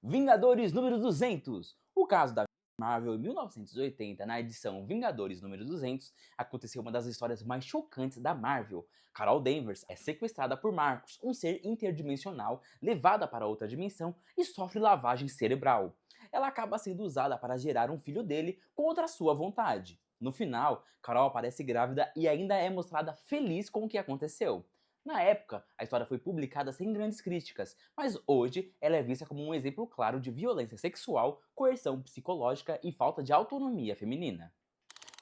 Vingadores número 200. O caso da Marvel em 1980, na edição Vingadores número 200, aconteceu uma das histórias mais chocantes da Marvel. Carol Danvers é sequestrada por Marcos, um ser interdimensional, levada para outra dimensão e sofre lavagem cerebral. Ela acaba sendo usada para gerar um filho dele contra a sua vontade. No final, Carol aparece grávida e ainda é mostrada feliz com o que aconteceu. Na época, a história foi publicada sem grandes críticas, mas hoje ela é vista como um exemplo claro de violência sexual, coerção psicológica e falta de autonomia feminina.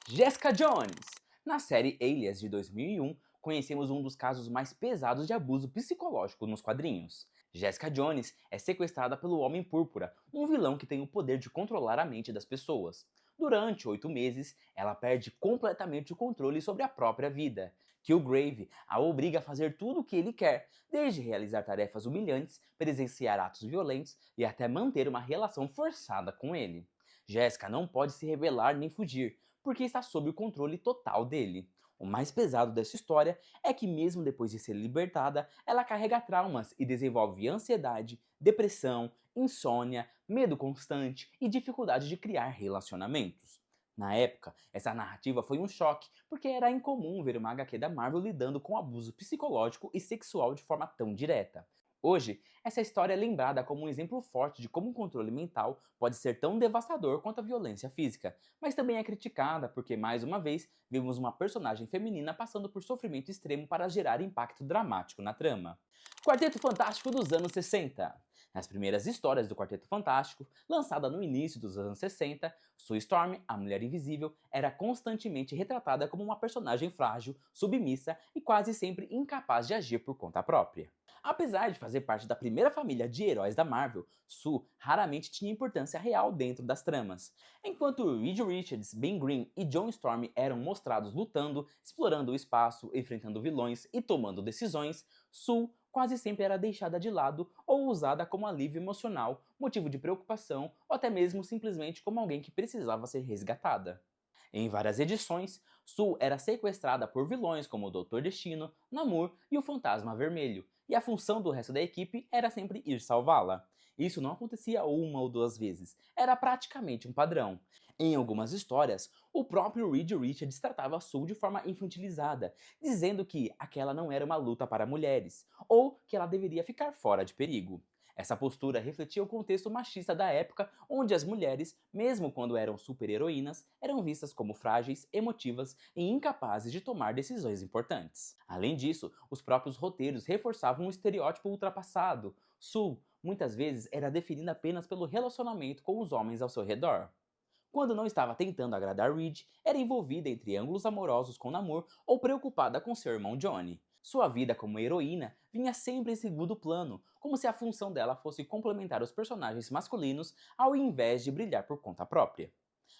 Jessica Jones! Na série Alias de 2001, conhecemos um dos casos mais pesados de abuso psicológico nos quadrinhos. Jessica Jones é sequestrada pelo Homem Púrpura, um vilão que tem o poder de controlar a mente das pessoas. Durante 8 meses, ela perde completamente o controle sobre a própria vida. Killgrave a obriga a fazer tudo o que ele quer, desde realizar tarefas humilhantes, presenciar atos violentos e até manter uma relação forçada com ele. Jessica não pode se rebelar nem fugir, porque está sob o controle total dele. O mais pesado dessa história é que, mesmo depois de ser libertada, ela carrega traumas e desenvolve ansiedade, depressão, insônia, medo constante e dificuldade de criar relacionamentos. Na época, essa narrativa foi um choque, porque era incomum ver uma HQ da Marvel lidando com abuso psicológico e sexual de forma tão direta. Hoje, essa história é lembrada como um exemplo forte de como o controle mental pode ser tão devastador quanto a violência física, mas também é criticada porque, mais uma vez, vimos uma personagem feminina passando por sofrimento extremo para gerar impacto dramático na trama. Quarteto Fantástico dos anos 60. Nas primeiras histórias do Quarteto Fantástico, lançada no início dos anos 60, Sue Storm, a Mulher Invisível, era constantemente retratada como uma personagem frágil, submissa e quase sempre incapaz de agir por conta própria. Apesar de fazer parte da primeira família de heróis da Marvel, Sue raramente tinha importância real dentro das tramas. Enquanto Reed Richards, Ben Grimm e John Storm eram mostrados lutando, explorando o espaço, enfrentando vilões e tomando decisões, Sue quase sempre era deixada de lado ou usada como alívio emocional, motivo de preocupação ou até mesmo simplesmente como alguém que precisava ser resgatada. Em várias edições, Sue era sequestrada por vilões como o Doutor Destino, Namor e o Fantasma Vermelho, e a função do resto da equipe era sempre ir salvá-la. Isso não acontecia uma ou duas vezes, era praticamente um padrão. Em algumas histórias, o próprio Reed Richards tratava Sue de forma infantilizada, dizendo que aquela não era uma luta para mulheres, ou que ela deveria ficar fora de perigo. Essa postura refletia o contexto machista da época, onde as mulheres, mesmo quando eram super-heroínas, eram vistas como frágeis, emotivas e incapazes de tomar decisões importantes. Além disso, os próprios roteiros reforçavam um estereótipo ultrapassado. Sue, muitas vezes, era definida apenas pelo relacionamento com os homens ao seu redor. Quando não estava tentando agradar Reed, era envolvida em triângulos amorosos com Namor ou preocupada com seu irmão Johnny. Sua vida como heroína vinha sempre em segundo plano, como se a função dela fosse complementar os personagens masculinos ao invés de brilhar por conta própria.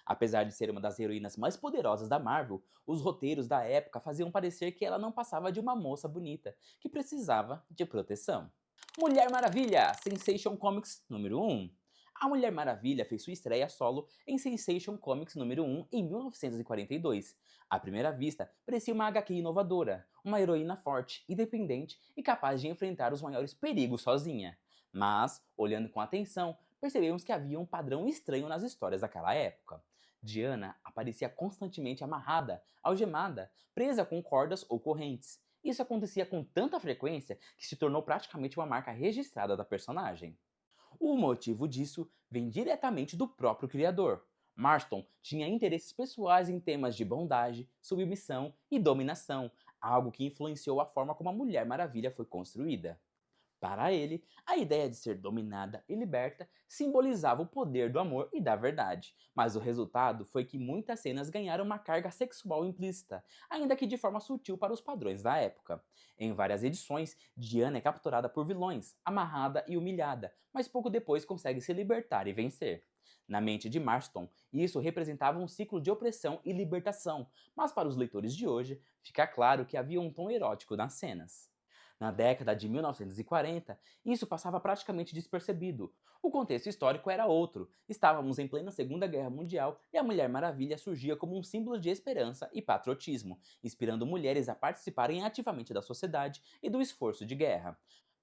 Apesar de ser uma das heroínas mais poderosas da Marvel, os roteiros da época faziam parecer que ela não passava de uma moça bonita, que precisava de proteção. Mulher Maravilha, Sensation Comics número 1. A Mulher Maravilha fez sua estreia solo em Sensation Comics número 1 em 1942. À primeira vista, parecia uma HQ inovadora, uma heroína forte, independente e capaz de enfrentar os maiores perigos sozinha. Mas, olhando com atenção, percebemos que havia um padrão estranho nas histórias daquela época. Diana aparecia constantemente amarrada, algemada, presa com cordas ou correntes. Isso acontecia com tanta frequência que se tornou praticamente uma marca registrada da personagem. O motivo disso vem diretamente do próprio criador. Marston tinha interesses pessoais em temas de bondade, submissão e dominação, algo que influenciou a forma como a Mulher Maravilha foi construída. Para ele, a ideia de ser dominada e liberta simbolizava o poder do amor e da verdade, mas o resultado foi que muitas cenas ganharam uma carga sexual implícita, ainda que de forma sutil para os padrões da época. Em várias edições, Diana é capturada por vilões, amarrada e humilhada, mas pouco depois consegue se libertar e vencer. Na mente de Marston, isso representava um ciclo de opressão e libertação, mas para os leitores de hoje, fica claro que havia um tom erótico nas cenas. Na década de 1940, isso passava praticamente despercebido. O contexto histórico era outro. Estávamos em plena Segunda Guerra Mundial e a Mulher Maravilha surgia como um símbolo de esperança e patriotismo, inspirando mulheres a participarem ativamente da sociedade e do esforço de guerra.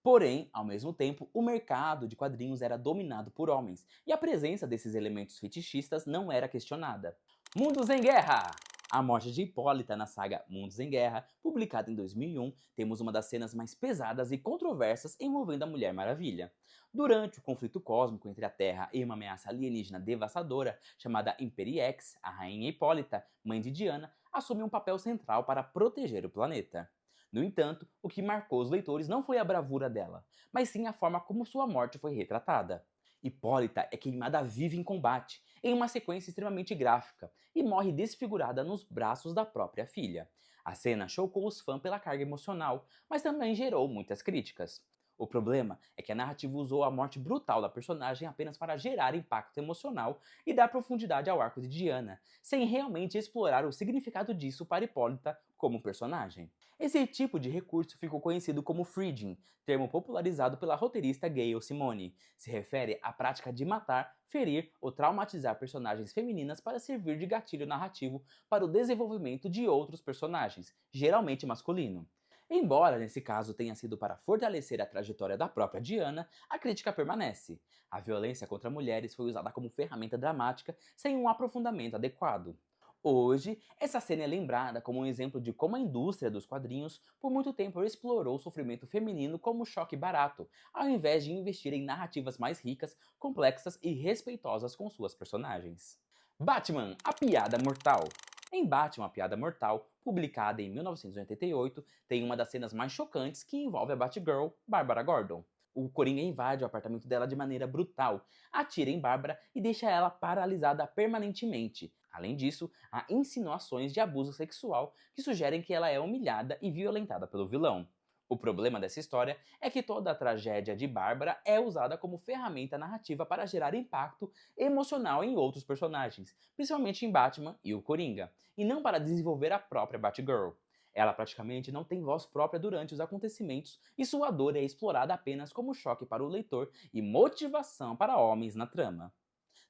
Porém, ao mesmo tempo, o mercado de quadrinhos era dominado por homens, e a presença desses elementos fetichistas não era questionada. Mundos em Guerra! A morte de Hipólita na saga Mundos em Guerra, publicada em 2001, temos uma das cenas mais pesadas e controversas envolvendo a Mulher Maravilha. Durante o conflito cósmico entre a Terra e uma ameaça alienígena devastadora chamada Imperiex, a rainha Hipólita, mãe de Diana, assume um papel central para proteger o planeta. No entanto, o que marcou os leitores não foi a bravura dela, mas sim a forma como sua morte foi retratada. Hipólita é queimada viva em combate, em uma sequência extremamente gráfica, e morre desfigurada nos braços da própria filha. A cena chocou os fãs pela carga emocional, mas também gerou muitas críticas. O problema é que a narrativa usou a morte brutal da personagem apenas para gerar impacto emocional e dar profundidade ao arco de Diana, sem realmente explorar o significado disso para Hipólita como personagem. Esse tipo de recurso ficou conhecido como fridging, termo popularizado pela roteirista Gayle Simone. Se refere à prática de matar, ferir ou traumatizar personagens femininas para servir de gatilho narrativo para o desenvolvimento de outros personagens, geralmente masculino. Embora nesse caso tenha sido para fortalecer a trajetória da própria Diana, a crítica permanece. A violência contra mulheres foi usada como ferramenta dramática sem um aprofundamento adequado. Hoje, essa cena é lembrada como um exemplo de como a indústria dos quadrinhos por muito tempo explorou o sofrimento feminino como choque barato, ao invés de investir em narrativas mais ricas, complexas e respeitosas com suas personagens. Batman, a Piada Mortal. Em Batman, a Piada Mortal, publicada em 1988, tem uma das cenas mais chocantes que envolve a Batgirl, Bárbara Gordon. O Coringa invade o apartamento dela de maneira brutal, atira em Bárbara e deixa ela paralisada permanentemente. Além disso, há insinuações de abuso sexual que sugerem que ela é humilhada e violentada pelo vilão. O problema dessa história é que toda a tragédia de Bárbara é usada como ferramenta narrativa para gerar impacto emocional em outros personagens, principalmente em Batman e o Coringa, e não para desenvolver a própria Batgirl. Ela praticamente não tem voz própria durante os acontecimentos e sua dor é explorada apenas como choque para o leitor e motivação para homens na trama.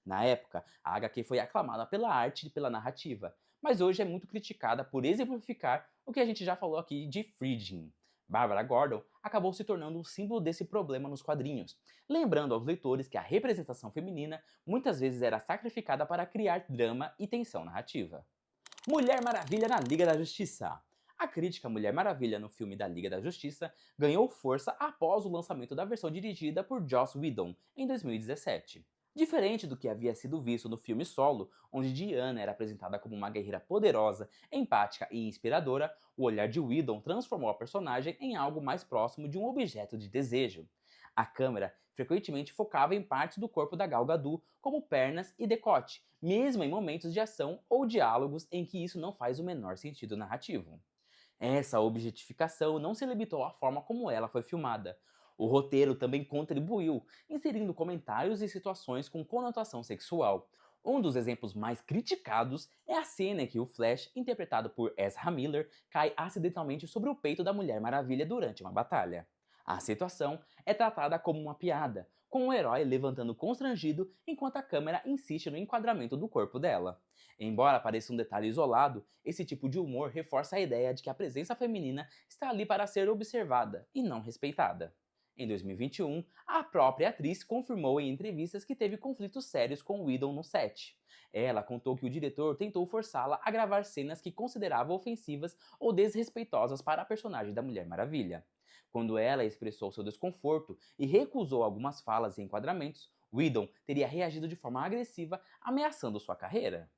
Na época, a HQ foi aclamada pela arte e pela narrativa, mas hoje é muito criticada por exemplificar o que a gente já falou aqui de fridging. Barbara Gordon acabou se tornando um símbolo desse problema nos quadrinhos, lembrando aos leitores que a representação feminina muitas vezes era sacrificada para criar drama e tensão narrativa. Mulher Maravilha na Liga da Justiça. A crítica à Mulher Maravilha no filme da Liga da Justiça ganhou força após o lançamento da versão dirigida por Joss Whedon em 2017. Diferente do que havia sido visto no filme solo, onde Diana era apresentada como uma guerreira poderosa, empática e inspiradora, o olhar de Whedon transformou a personagem em algo mais próximo de um objeto de desejo. A câmera frequentemente focava em partes do corpo da Gal Gadot, como pernas e decote, mesmo em momentos de ação ou diálogos em que isso não faz o menor sentido narrativo. Essa objetificação não se limitou à forma como ela foi filmada. O roteiro também contribuiu, inserindo comentários e situações com conotação sexual. Um dos exemplos mais criticados é a cena em que o Flash, interpretado por Ezra Miller, cai acidentalmente sobre o peito da Mulher Maravilha durante uma batalha. A situação é tratada como uma piada, com o herói levantando constrangido enquanto a câmera insiste no enquadramento do corpo dela. Embora pareça um detalhe isolado, esse tipo de humor reforça a ideia de que a presença feminina está ali para ser observada e não respeitada. Em 2021, a própria atriz confirmou em entrevistas que teve conflitos sérios com Whedon no set. Ela contou que o diretor tentou forçá-la a gravar cenas que considerava ofensivas ou desrespeitosas para a personagem da Mulher Maravilha. Quando ela expressou seu desconforto e recusou algumas falas e enquadramentos, Whedon teria reagido de forma agressiva, ameaçando sua carreira.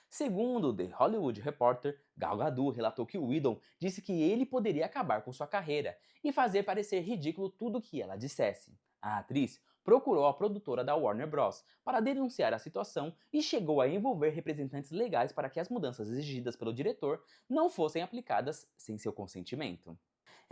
Segundo The Hollywood Reporter, Gal Gadot relatou que Whedon disse que ele poderia acabar com sua carreira e fazer parecer ridículo tudo o que ela dissesse. A atriz procurou a produtora da Warner Bros. Para denunciar a situação e chegou a envolver representantes legais para que as mudanças exigidas pelo diretor não fossem aplicadas sem seu consentimento.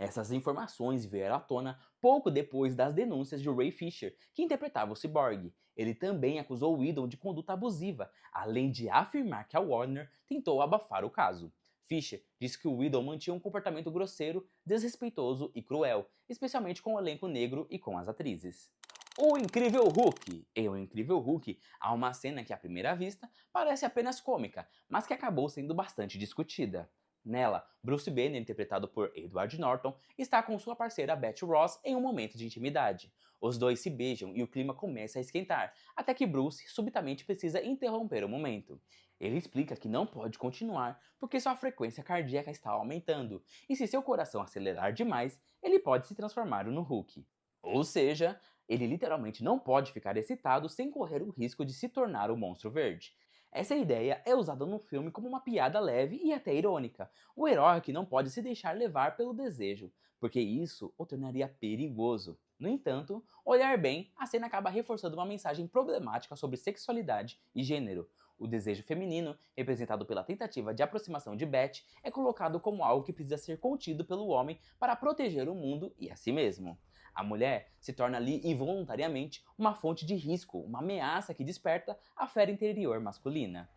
Essas informações vieram à tona pouco depois das denúncias de Ray Fisher, que interpretava o Cyborg. Ele também acusou Whedon de conduta abusiva, além de afirmar que a Warner tentou abafar o caso. Fisher disse que o Whedon mantinha um comportamento grosseiro, desrespeitoso e cruel, especialmente com o elenco negro e com as atrizes. O Incrível Hulk. Em O Incrível Hulk, há uma cena que à primeira vista parece apenas cômica, mas que acabou sendo bastante discutida. Nela, Bruce Banner, interpretado por Edward Norton, está com sua parceira Betty Ross em um momento de intimidade. Os dois se beijam e o clima começa a esquentar, até que Bruce subitamente precisa interromper o momento. Ele explica que não pode continuar porque sua frequência cardíaca está aumentando, e se seu coração acelerar demais, ele pode se transformar no Hulk. Ou seja, ele literalmente não pode ficar excitado sem correr o risco de se tornar o Monstro Verde. Essa ideia é usada no filme como uma piada leve e até irônica. O herói que não pode se deixar levar pelo desejo, porque isso o tornaria perigoso. No entanto, olhar bem, a cena acaba reforçando uma mensagem problemática sobre sexualidade e gênero. O desejo feminino, representado pela tentativa de aproximação de Beth, é colocado como algo que precisa ser contido pelo homem para proteger o mundo e a si mesmo. A mulher se torna ali involuntariamente uma fonte de risco, uma ameaça que desperta a fera interior masculina.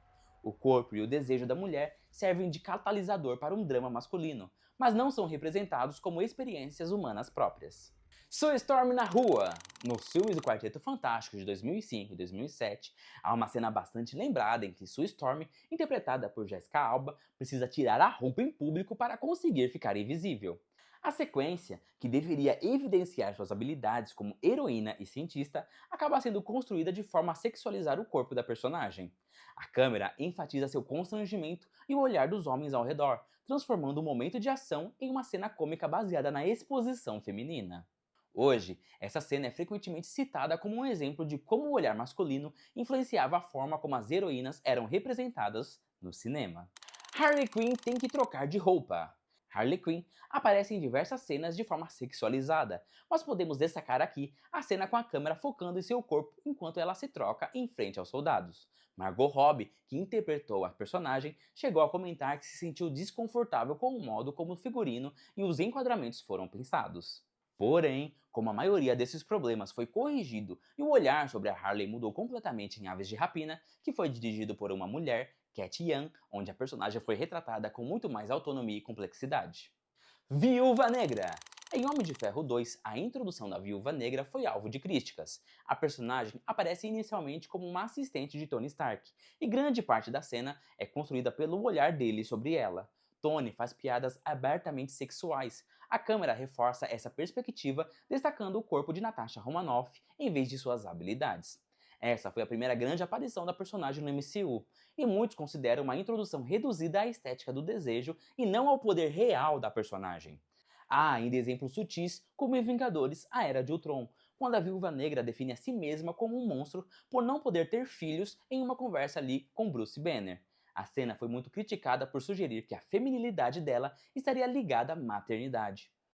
O corpo e o desejo da mulher servem de catalisador para um drama masculino, mas não são representados como experiências humanas próprias. Sue Storm na rua! Nos filmes do Quarteto Fantástico de 2005 e 2007, há uma cena bastante lembrada em que Sue Storm, interpretada por Jessica Alba, precisa tirar a roupa em público para conseguir ficar invisível. A sequência, que deveria evidenciar suas habilidades como heroína e cientista, acaba sendo construída de forma a sexualizar o corpo da personagem. A câmera enfatiza seu constrangimento e o olhar dos homens ao redor, transformando o momento de ação em uma cena cômica baseada na exposição feminina. Hoje, essa cena é frequentemente citada como um exemplo de como o olhar masculino influenciava a forma como as heroínas eram representadas no cinema. Harley Quinn tem que trocar de roupa. Harley Quinn aparece em diversas cenas de forma sexualizada, mas podemos destacar aqui a cena com a câmera focando em seu corpo enquanto ela se troca em frente aos soldados. Margot Robbie, que interpretou a personagem, chegou a comentar que se sentiu desconfortável com o modo como o figurino e os enquadramentos foram pensados. Porém, como a maioria desses problemas foi corrigido e o olhar sobre a Harley mudou completamente em Aves de Rapina, que foi dirigido por uma mulher, Cat Young, onde a personagem foi retratada com muito mais autonomia e complexidade. Viúva Negra! Em Homem de Ferro 2, a introdução da Viúva Negra foi alvo de críticas. A personagem aparece inicialmente como uma assistente de Tony Stark, e grande parte da cena é construída pelo olhar dele sobre ela. Tony faz piadas abertamente sexuais. A câmera reforça essa perspectiva, destacando o corpo de Natasha Romanoff em vez de suas habilidades. Essa foi a primeira grande aparição da personagem no MCU, e muitos consideram uma introdução reduzida à estética do desejo e não ao poder real da personagem. Há ainda exemplos sutis, como em Vingadores, a Era de Ultron, quando a Viúva Negra define a si mesma como um monstro por não poder ter filhos em uma conversa ali com Bruce Banner. A cena foi muito criticada por sugerir que a feminilidade dela estaria ligada à maternidade.